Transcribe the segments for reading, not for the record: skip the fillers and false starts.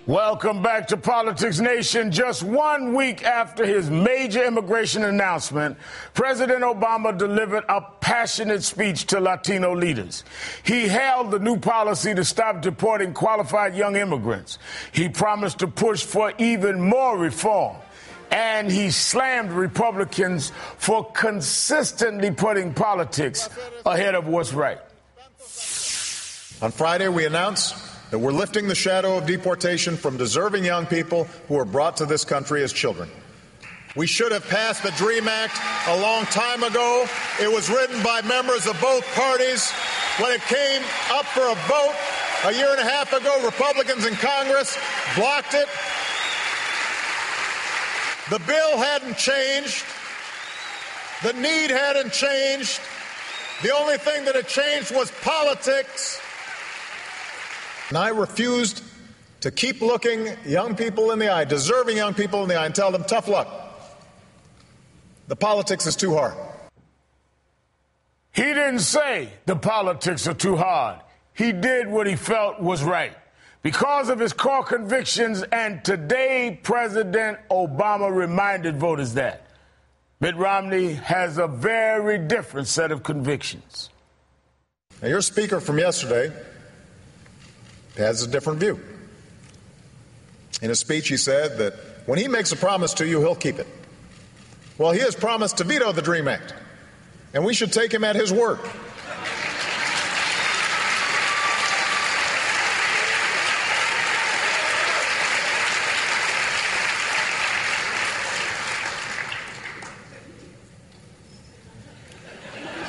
Welcome back to Politics Nation. Just 1 week after his major immigration announcement, President Obama delivered a passionate speech to Latino leaders. He hailed the new policy to stop deporting qualified young immigrants. He promised to push for even more reform. And he slammed Republicans for consistently putting politics ahead of what's right. On Friday, we announced that we're lifting the shadow of deportation from deserving young people who were brought to this country as children. We should have passed the DREAM Act a long time ago. It was written by members of both parties. When it came up for a vote a year and a half ago, Republicans in Congress blocked it. The bill hadn't changed. The need hadn't changed. The only thing that had changed was politics. And I refused to keep looking young people in the eye, deserving young people in the eye, and tell them, tough luck. The politics is too hard. He didn't say the politics are too hard. He did what he felt was right. Because of his core convictions, and today President Obama reminded voters that Mitt Romney has a very different set of convictions. Now, your speaker from yesterday has a different view. In his speech, he said that when he makes a promise to you, he'll keep it. Well, he has promised to veto the DREAM Act, and we should take him at his word.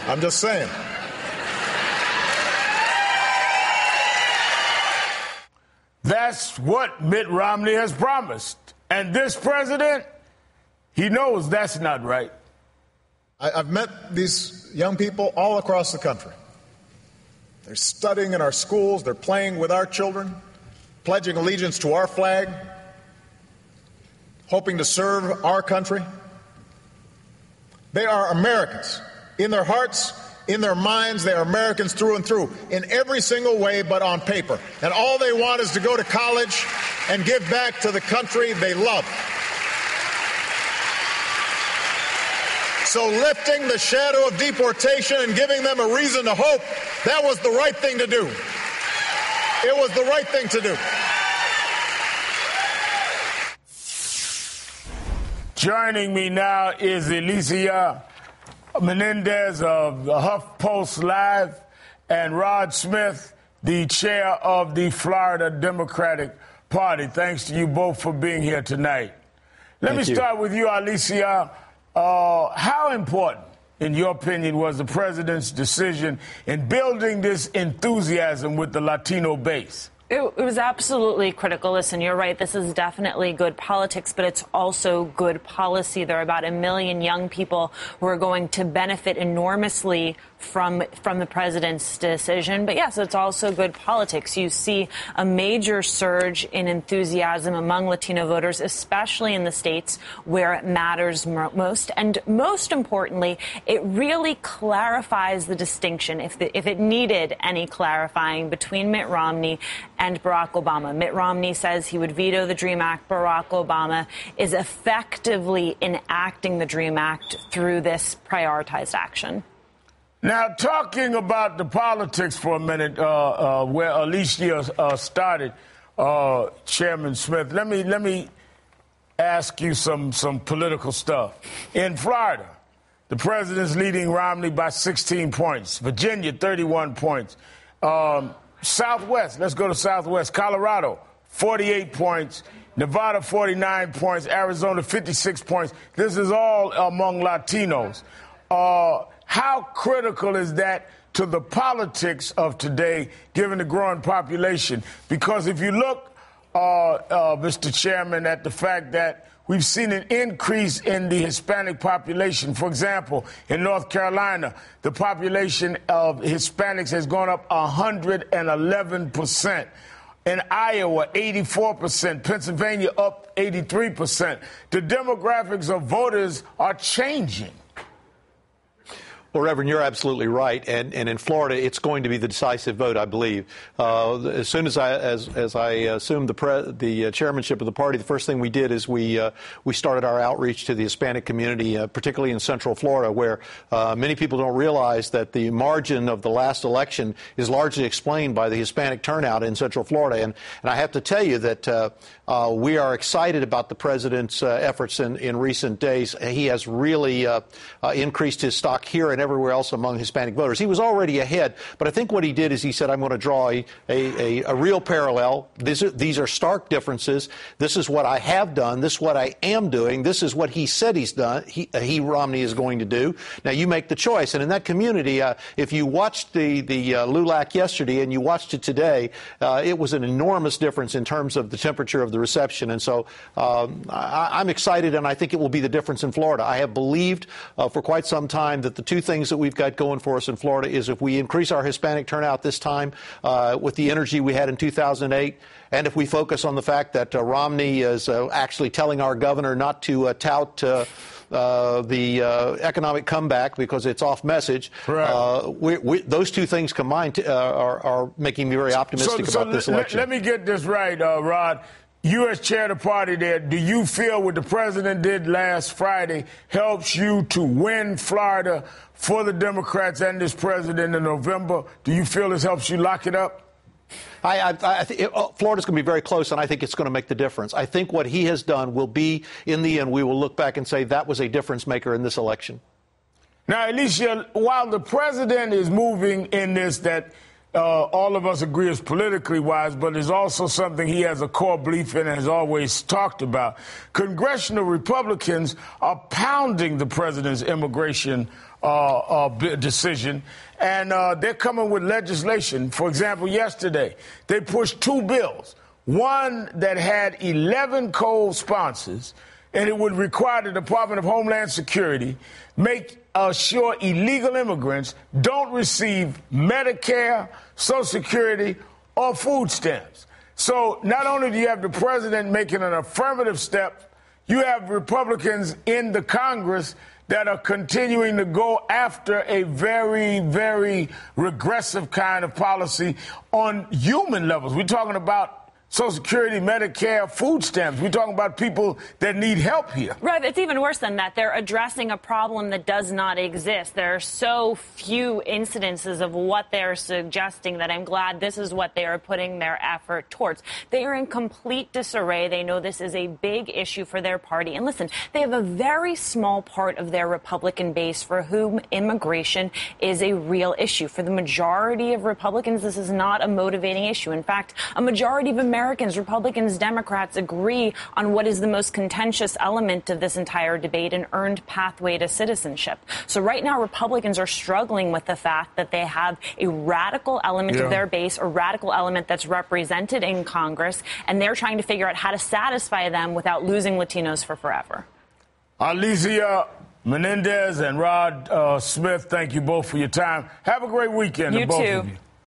I'm just saying. That's what Mitt Romney has promised. And this president, he knows that's not right. I've met these young people all across the country. They're studying in our schools. They're playing with our children, pledging allegiance to our flag, hoping to serve our country. They are Americans. In their hearts, in their minds, they are Americans through and through, in every single way but on paper. And all they want is to go to college and give back to the country they love. So lifting the shadow of deportation and giving them a reason to hope, that was the right thing to do. It was the right thing to do. Joining me now is Alicia Menendez of the HuffPost Live, and Rod Smith, the chair of the Florida Democratic Party. Thanks to you both for being here tonight. Let me start with you, Alicia. How important, in your opinion, was the president's decision in building this enthusiasm with the Latino base? It was absolutely critical. Listen, you're right. This is definitely good politics, but it's also good policy. There are about 1 million young people who are going to benefit enormously from the president's decision. But yes, it's also good politics. You see a major surge in enthusiasm among Latino voters, especially in the states where it matters most. And most importantly, it really clarifies the distinction, if it needed any clarifying, between Mitt Romney and Barack Obama. Mitt Romney says he would veto the DREAM Act. Barack Obama is effectively enacting the DREAM Act through this prioritized action. Now, talking about the politics for a minute, where Alicia started, Chairman Smith, let me ask you some political stuff. In Florida, the president's leading Romney by 16 points. Virginia, 31 points. Southwest, let's go to Southwest. Colorado, 48 points. Nevada, 49 points. Arizona, 56 points. This is all among Latinos. How critical is that to the politics of today, given the growing population? Because if you look, Mr. Chairman, at the fact that we've seen an increase in the Hispanic population. For example, in North Carolina, the population of Hispanics has gone up 111%. In Iowa, 84%. Pennsylvania up 83%. The demographics of voters are changing. Well, Reverend, you're absolutely right. And in Florida, it's going to be the decisive vote, I believe. As soon as I assumed the chairmanship of the party, the first thing we did is we started our outreach to the Hispanic community, particularly in Central Florida, where many people don't realize that the margin of the last election is largely explained by the Hispanic turnout in Central Florida. And I have to tell you that we are excited about the president's efforts in recent days. He has really increased his stock here and everywhere else among Hispanic voters. He was already ahead, but I think what he did is he said, I'm going to draw a real parallel. These are stark differences. This is what I have done. This is what I am doing. This is what he said he's done. Romney is going to do. Now, you make the choice. And in that community, if you watched the LULAC yesterday and you watched it today, it was an enormous difference in terms of the temperature of the reception. And so I'm excited, and I think it will be the difference in Florida. I have believed for quite some time that the two things that we've got going for us in Florida is if we increase our Hispanic turnout this time with the energy we had in 2008, and if we focus on the fact that Romney is actually telling our governor not to tout the economic comeback because it's off message. Right. Those two things combined are making me very optimistic about this election. Let me get this right, Rod. You as chair of the party there, do you feel what the president did last Friday helps you to win Florida for the Democrats and this president in November? Do you feel this helps you lock it up? I think Florida's going to be very close, and I think it's going to make the difference. I think what he has done will be, in the end, we will look back and say that was a difference maker in this election. Now, Alicia, while the president is moving in this that all of us agree is politically wise, but is also something he has a core belief in and has always talked about, congressional Republicans are pounding the president's immigration decision, and they're coming with legislation. For example, yesterday, they pushed two bills, one that had 11 co-sponsors, and it would require the Department of Homeland Security make sure illegal immigrants don't receive Medicare, Social Security, or food stamps. So not only do you have the president making an affirmative step, you have Republicans in the Congress that are continuing to go after a very, very regressive kind of policy on human levels. We're talking about Social Security, Medicare, food stamps. We're talking about people that need help here. Right. It's even worse than that. They're addressing a problem that does not exist. There are so few incidences of what they're suggesting that I'm glad this is what they are putting their effort towards. They are in complete disarray. They know this is a big issue for their party. And listen, they have a very small part of their Republican base for whom immigration is a real issue. For the majority of Republicans, this is not a motivating issue. In fact, a majority of Americans, Republicans, Democrats, agree on what is the most contentious element of this entire debate, an earned pathway to citizenship. So right now, Republicans are struggling with the fact that they have a radical element of their base, a radical element that's represented in Congress, and they're trying to figure out how to satisfy them without losing Latinos for forever. Alicia Menendez and Rod Smith, thank you both for your time. Have a great weekend. You both too. Of you.